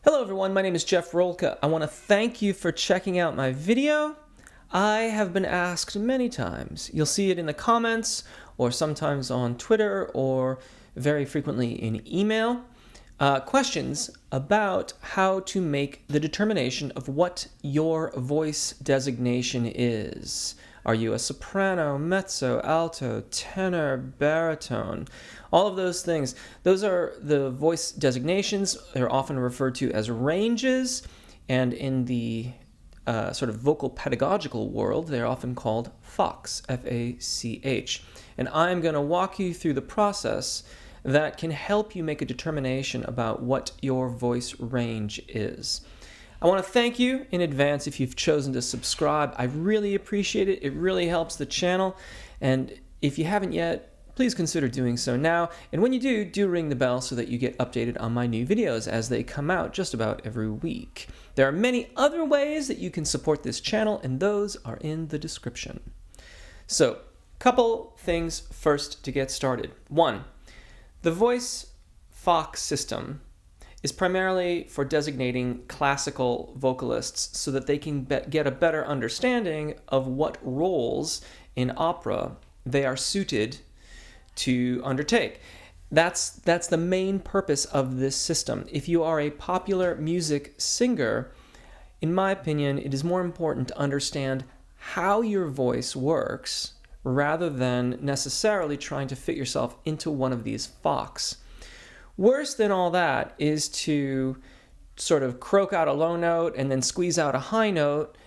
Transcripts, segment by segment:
Hello everyone, my name is Jeff Rolka. I want to thank you for checking out my video. I have been asked many times. You'll see it in the comments or sometimes on Twitter or very frequently in email. Questions about how to make the determination of what your voice designation is. Are you a soprano, mezzo, alto, tenor, baritone? All of those things. Those are the voice designations. They're often referred to as ranges, and in the sort of vocal pedagogical world, they're often called FACH, F-A-C-H. And I'm going to walk you through the process that can help you make a determination about what your voice range is. I want to thank you in advance if you've chosen to subscribe. I really appreciate it. It really helps the channel. And if you haven't yet, please consider doing so now. And when you do ring the bell so that you get updated on my new videos as they come out just about every week. There are many other ways that you can support this channel, and those are in the description. So, couple things first to get started. One, the voice FACH system is primarily for designating classical vocalists so that they can get a better understanding of what roles in opera they are suited to undertake. That's the main purpose of this system. If you are a popular music singer, in my opinion, it is more important to understand how your voice works rather than necessarily trying to fit yourself into one of these FACHs. Worse than all that is to sort of croak out a low note and then squeeze out a high note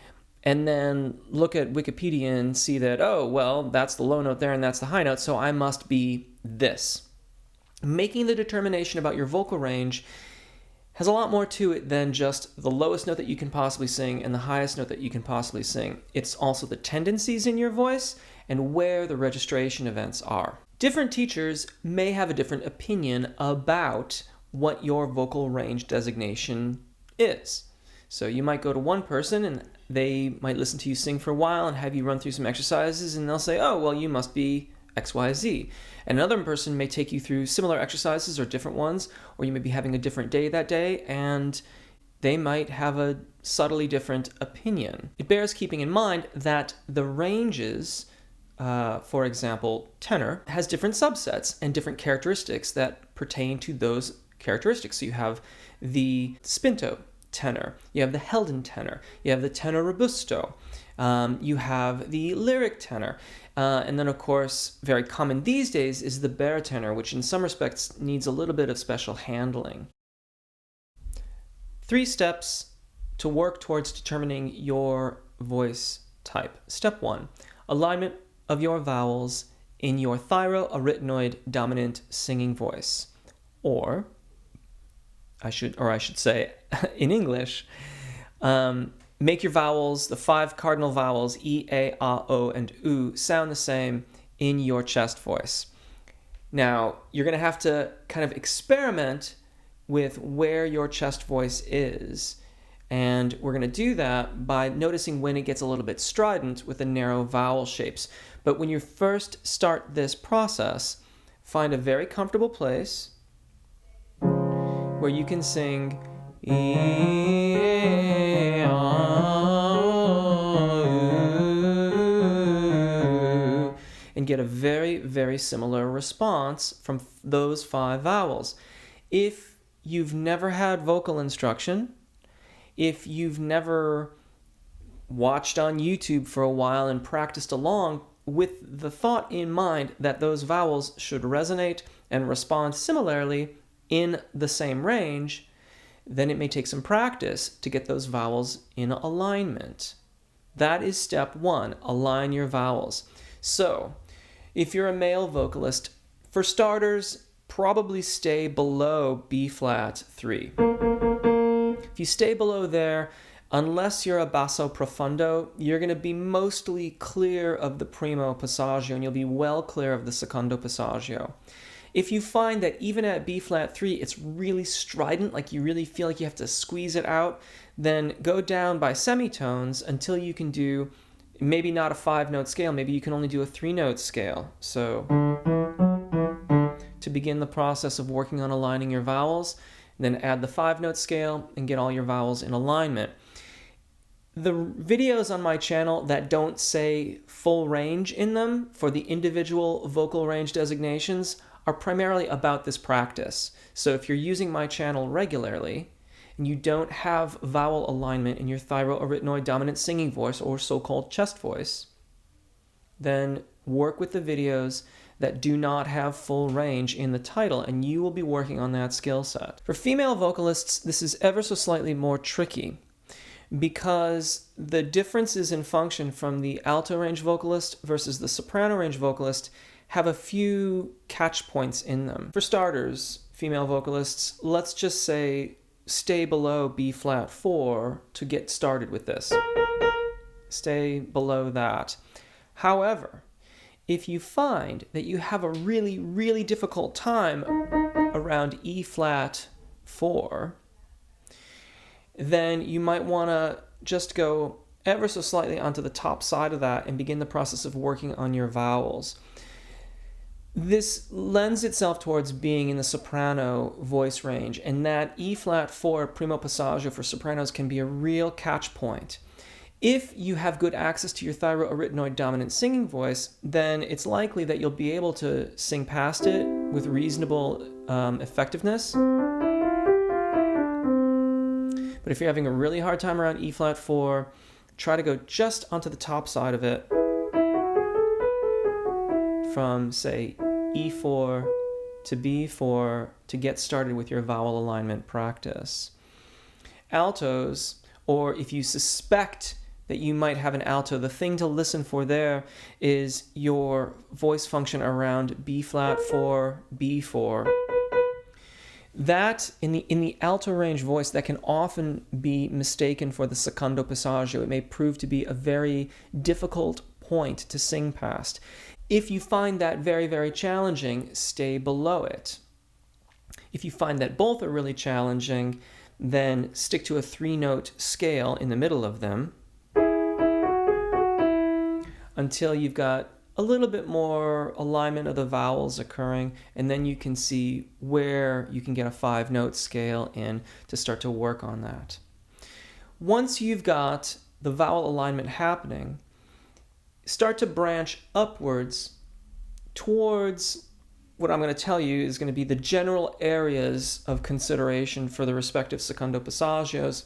and then look at Wikipedia and see that, oh, well, that's the low note there and that's the high note, so I must be this. Making the determination about your vocal range has a lot more to it than just the lowest note that you can possibly sing and the highest note that you can possibly sing. It's also the tendencies in your voice and where the registration events are. Different teachers may have a different opinion about what your vocal range designation is. So you might go to one person and they might listen to you sing for a while and have you run through some exercises and they'll say, oh, well, you must be XYZ. And another person may take you through similar exercises or different ones, or you may be having a different day that day and they might have a subtly different opinion. It bears keeping in mind that the ranges, for example, tenor, has different subsets and different characteristics that pertain to those characteristics. So you have the spinto tenor, you have the Helden tenor, you have the tenor robusto, you have the lyric tenor, and then of course, very common these days is the baritone, which in some respects needs a little bit of special handling. 3 steps to work towards determining your voice type. Step 1, alignment of your vowels in your thyroarytenoid dominant singing voice. Or I should say in English, make your vowels, the 5 cardinal vowels, E, A, A, O, and U, sound the same in your chest voice. Now, you're going to have to kind of experiment with where your chest voice is. And we're going to do that by noticing when it gets a little bit strident with the narrow vowel shapes. But when you first start this process, find a very comfortable place where you can sing and get a very, very similar response from those 5 vowels. If you've never had vocal instruction, if you've never watched on YouTube for a while and practiced along with the thought in mind that those vowels should resonate and respond similarly in the same range, then it may take some practice to get those vowels in alignment. That is step 1, align your vowels. So, if you're a male vocalist, for starters, probably stay below B flat 3. If you stay below there, unless you're a basso profondo, you're going to be mostly clear of the primo passaggio and you'll be well clear of the secondo passaggio. If you find that even at B flat 3 it's really strident, like you really feel like you have to squeeze it out, then go down by semitones until you can do maybe not a 5-note scale, maybe you can only do a 3-note scale. So to begin the process of working on aligning your vowels, then add the 5-note scale and get all your vowels in alignment. The videos on my channel that don't say full range in them for the individual vocal range designations are primarily about this practice. So if you're using my channel regularly and you don't have vowel alignment in your thyroarytenoid dominant singing voice or so-called chest voice, then work with the videos that do not have full range in the title, and you will be working on that skill set. For female vocalists, this is ever so slightly more tricky, because the differences in function from the alto range vocalist versus the soprano range vocalist have a few catch points in them. For starters, female vocalists, let's just say stay below B flat 4 to get started with this. Stay below that. However, if you find that you have a really, really difficult time around E flat 4, then you might want to just go ever so slightly onto the top side of that and begin the process of working on your vowels. This lends itself towards being in the soprano voice range, and that E flat 4 primo passaggio for sopranos can be a real catch point. If you have good access to your thyroarytenoid dominant singing voice, then it's likely that you'll be able to sing past it with reasonable effectiveness. But if you're having a really hard time around E flat 4, try to go just onto the top side of it from, say, E4 to B4 to get started with your vowel alignment practice. Altos, or if you suspect that you might have an alto, the thing to listen for there is your voice function around B flat 4, B4. That, in the alto range voice, that can often be mistaken for the secondo passaggio. It may prove to be a very difficult point to sing past. If you find that very, very challenging, stay below it. If you find that both are really challenging, then stick to a 3-note scale in the middle of them until you've got a little bit more alignment of the vowels occurring, and then you can see where you can get a 5-note scale in to start to work on that. Once you've got the vowel alignment happening, start to branch upwards towards what I'm going to tell you is going to be the general areas of consideration for the respective secondo passaggios,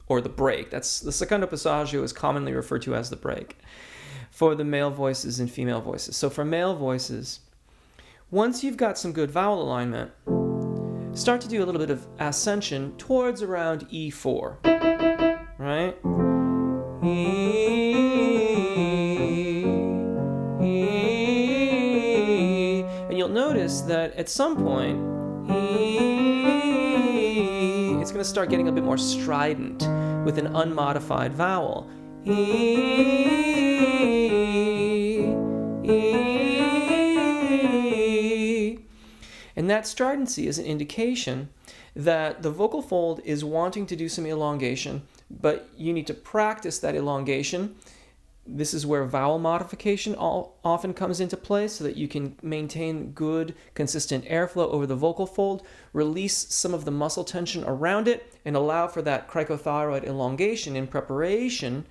or the break. That's the secondo passaggio is commonly referred to as the break for the male voices and female voices. So for male voices, once you've got some good vowel alignment, start to do a little bit of ascension towards around E4, right? And you'll notice that at some point, it's going to start getting a bit more strident with an unmodified vowel. And that stridency is an indication that the vocal fold is wanting to do some elongation, but you need to practice that elongation. This is where vowel modification often comes into play, so that you can maintain good, consistent airflow over the vocal fold, release some of the muscle tension around it, and allow for that cricothyroid elongation in preparation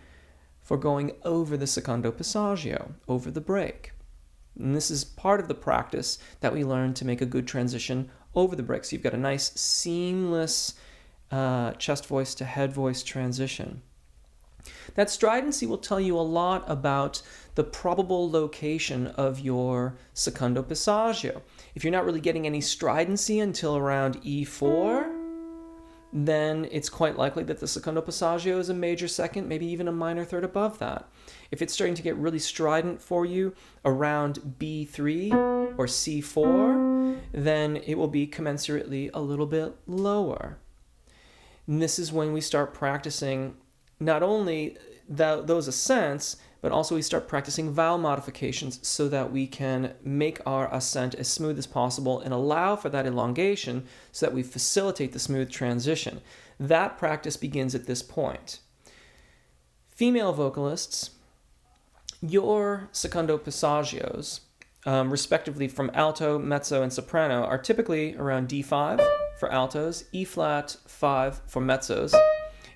for going over the secondo passaggio, over the break. And this is part of the practice that we learn to make a good transition over the break. So you've got a nice, seamless chest voice to head voice transition. That stridency will tell you a lot about the probable location of your secondo passaggio. If you're not really getting any stridency until around E4, then it's quite likely that the secondo passaggio is a major second, maybe even a minor third above that. If it's starting to get really strident for you around B3 or C4, then it will be commensurately a little bit lower. And this is when we start practicing not only those ascents, but also we start practicing vowel modifications so that we can make our ascent as smooth as possible and allow for that elongation so that we facilitate the smooth transition. That practice begins at this point. Female vocalists, your secondo passaggios respectively from alto, mezzo, and soprano, are typically around D5 for altos, E flat 5 for mezzos,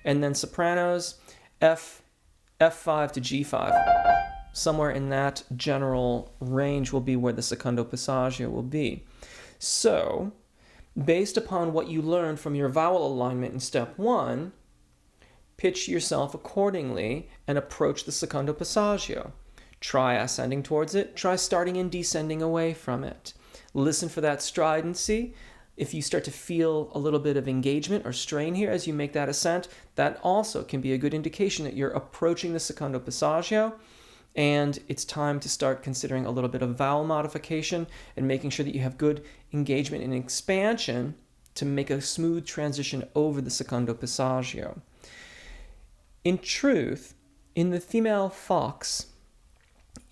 and then sopranos F5 to G5. Somewhere in that general range will be where the secondo passaggio will be. So, based upon what you learned from your vowel alignment in step 1, pitch yourself accordingly and approach the secondo passaggio. Try ascending towards it, try starting and descending away from it. Listen for that stridency. If you start to feel a little bit of engagement or strain here as you make that ascent, that also can be a good indication that you're approaching the secondo passaggio, and it's time to start considering a little bit of vowel modification and making sure that you have good engagement and expansion to make a smooth transition over the secondo passaggio. In truth, in the female fox,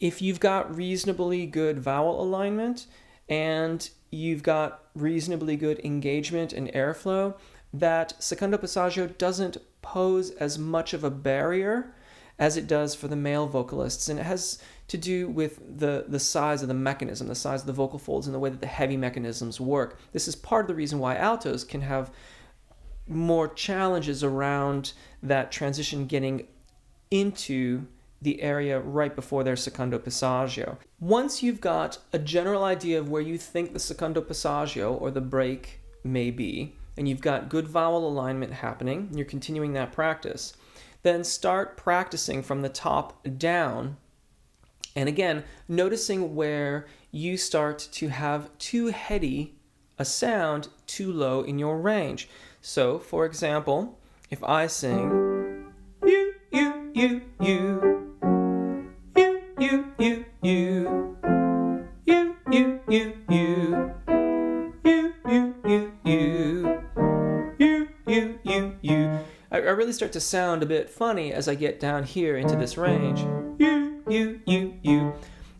if you've got reasonably good vowel alignment and you've got reasonably good engagement and airflow, that secondo passaggio doesn't pose as much of a barrier as it does for the male vocalists. And it has to do with the size of the mechanism, the size of the vocal folds, and the way that the heavy mechanisms work. This is part of the reason why altos can have more challenges around that transition getting into the area right before their secondo passaggio. Once you've got a general idea of where you think the secondo passaggio or the break may be, and you've got good vowel alignment happening, and you're continuing that practice, then start practicing from the top down. And again, noticing where you start to have too heady a sound too low in your range. So, for example, if I sing you, you, you, you, you, you, you, you, you, you, you, you, you, you, you, you, you, I really start to sound a bit funny as I get down here into this range. You, you, you, you.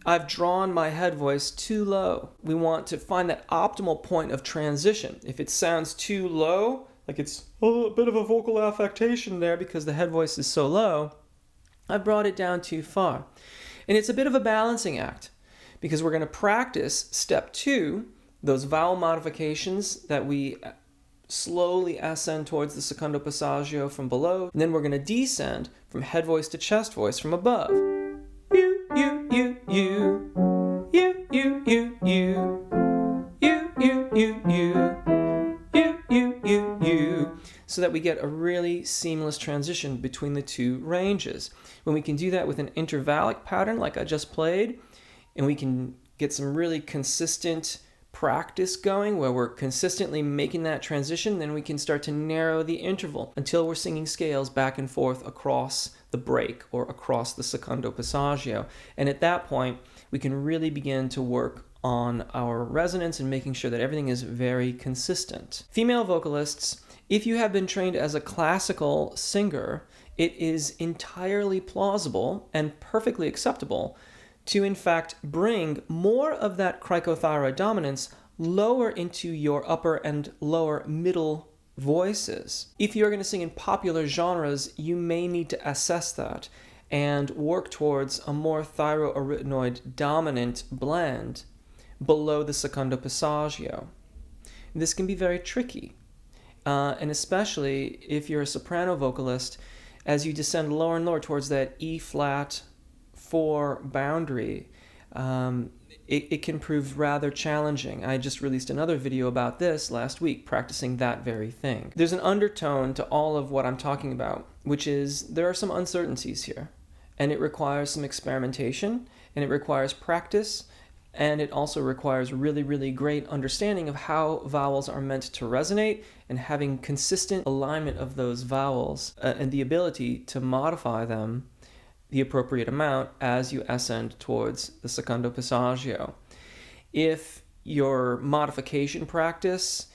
I've drawn my head voice too low. We want to find that optimal point of transition. If it sounds too low, like it's a bit of a vocal affectation there because the head voice is so low, I brought it down too far. And it's a bit of a balancing act because we're going to practice step 2, those vowel modifications that we slowly ascend towards the secondo passaggio from below, and then we're going to descend from head voice to chest voice from above. You, you, you, you, you, you, you, you, you, you, you, you, so that we get a really seamless transition between the two ranges. When we can do that with an intervallic pattern like I just played, and we can get some really consistent practice going where we're consistently making that transition, then we can start to narrow the interval until we're singing scales back and forth across the break or across the secondo passaggio. And at that point, we can really begin to work on our resonance and making sure that everything is very consistent. Female vocalists, if you have been trained as a classical singer, it is entirely plausible and perfectly acceptable to in fact bring more of that cricothyroid dominance lower into your upper and lower middle voices. If you're going to sing in popular genres, you may need to assess that and work towards a more thyroarytenoid dominant blend below the secondo passaggio. This can be very tricky, and especially if you're a soprano vocalist, as you descend lower and lower towards that E flat 4 boundary, it can prove rather challenging. I just released another video about this last week, practicing that very thing. There's an undertone to all of what I'm talking about, which is there are some uncertainties here, and it requires some experimentation, and it requires practice, and it also requires really, really great understanding of how vowels are meant to resonate and having consistent alignment of those vowels and the ability to modify them the appropriate amount as you ascend towards the secondo passaggio. If your modification practice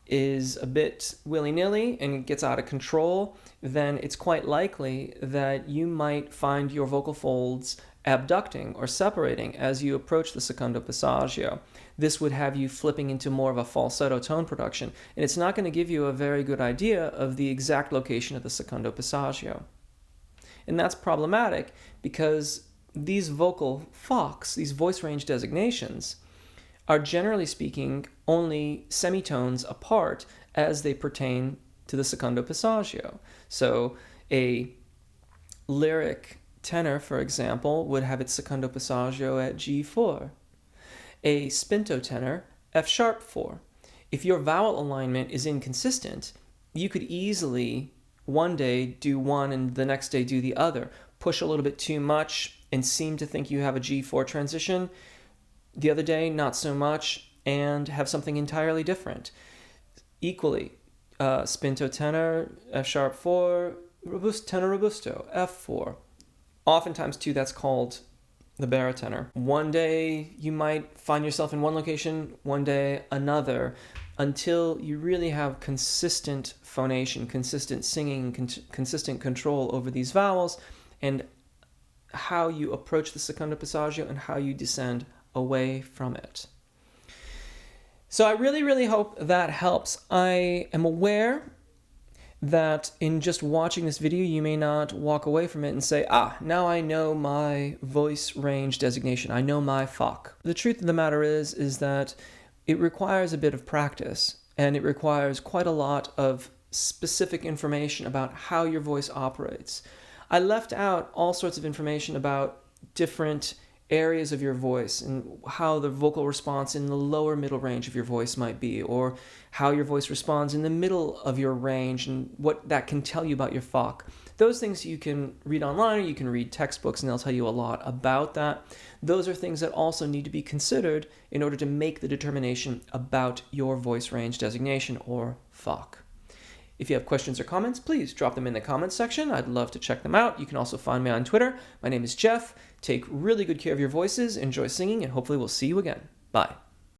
is a bit willy-nilly and gets out of control, then it's quite likely that you might find your vocal folds abducting or separating as you approach the secondo passaggio. This would have you flipping into more of a falsetto tone production, and it's not going to give you a very good idea of the exact location of the secondo passaggio. And that's problematic because these vocal focs, these voice range designations, are generally speaking only semitones apart as they pertain to the secondo passaggio. So a lyric tenor, for example, would have its secondo passaggio at G4. A spinto tenor, F sharp 4. If your vowel alignment is inconsistent, you could easily one day do one and the next day do the other. Push a little bit too much and seem to think you have a G4 transition. The other day, not so much, and have something entirely different. Equally, spinto tenor, F sharp 4, tenor robusto, F4. Oftentimes, too, that's called the barotenor. One day, you might find yourself in one location, one day another, until you really have consistent phonation, consistent singing, consistent control over these vowels, and how you approach the secondo passaggio and how you descend away from it. So I really, really hope that helps. I am aware that in just watching this video, you may not walk away from it and say, now I know my voice range designation. I know my foc. The truth of the matter is that it requires a bit of practice, and it requires quite a lot of specific information about how your voice operates. I left out all sorts of information about different areas of your voice and how the vocal response in the lower middle range of your voice might be, or how your voice responds in the middle of your range and what that can tell you about your foc. Those things you can read online, or you can read textbooks and they'll tell you a lot about that. Those are things that also need to be considered in order to make the determination about your voice range designation, or foc. If you have questions or comments, please drop them in the comments section. I'd love to check them out. You can also find me on Twitter. My name is Jeff. Take really good care of your voices, enjoy singing, and hopefully we'll see you again. Bye.